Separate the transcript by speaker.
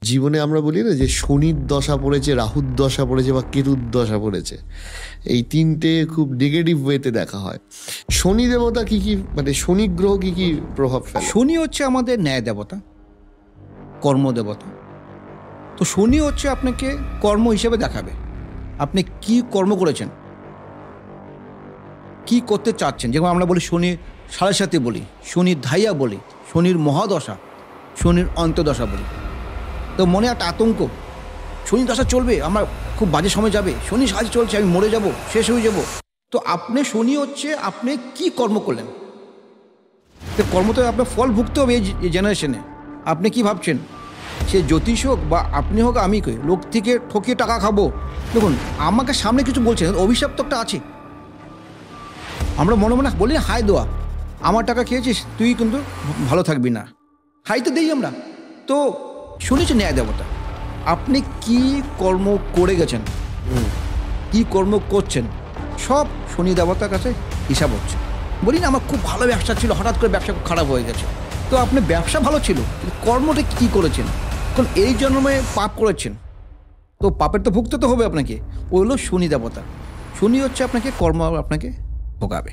Speaker 1: জীবনে আমরা বলি না যে শনির দশা পড়েছে, রাহুর দশা পড়েছে বা কেতুর দশা পড়েছে, এই তিনটে খুব নেগেটিভ ওয়েতে দেখা হয়। শনি দেবতা কি কি, মানে শনি গ্রহ কি কি প্রভাব ফেলে?
Speaker 2: শনি হচ্ছে আমাদের ন্যায় দেবতা, কর্মদেবতা। তো শনি হচ্ছে আপনাকে কর্ম হিসেবে দেখাবে আপনি কি কর্ম করেছেন, কি করতে চাচ্ছেন। যেমন আমরা বলি শনির সাড়ে সাথে বলি, শনির ধাইয়া বলি, শনির মহাদশা, শনির অন্তদশা বলি। তো মনে একটা আতঙ্ক, শনি দশা চলবে, আমার খুব বাজে সময় যাবে, শনি সাজ চলছে, আমি মরে যাব, শেষ হয়ে যাব। তো আপনি শনি হচ্ছে আপনি কি কর্ম করলেন, তো কর্ম তো আপনার ফল ভুগতে হবে এই জেনারেশনে। আপনি কি ভাবছেন, সে জ্যোতিষ হোক বা আপনি হোক আমি কই, লোক থেকে ঠকিয়ে টাকা খাবো। দেখুন আমাকে সামনে কিছু বলছেন, অভিশাপ তো একটা আছে। আমরা মনে মনে বলি হাই দেওয়া, আমার টাকা খেয়েছিস তুই কিন্তু ভালো থাকবি না, হাই তো দেই আমরা। তো শুনেছি ন্যায় দেবতা, আপনি কি কর্ম করে গেছেন, কি কর্ম করছেন, সব শনি দেবতার কাছে হিসাব হচ্ছে। বলি না আমার খুব ভালো ব্যবসা ছিল, হঠাৎ করে ব্যবসা খুব খারাপ হয়ে গেছে। তো আপনি ব্যবসা ভালো ছিল, কিন্তু কর্মটা কী করেছেন, কারণ এই জন্মে পাপ করেছেন, তো পাপের তো ভুগতে তো হবে আপনাকে। ওই হলো শনি দেবতা। শনি হচ্ছে আপনাকে কর্ম আপনাকে ভোগাবে।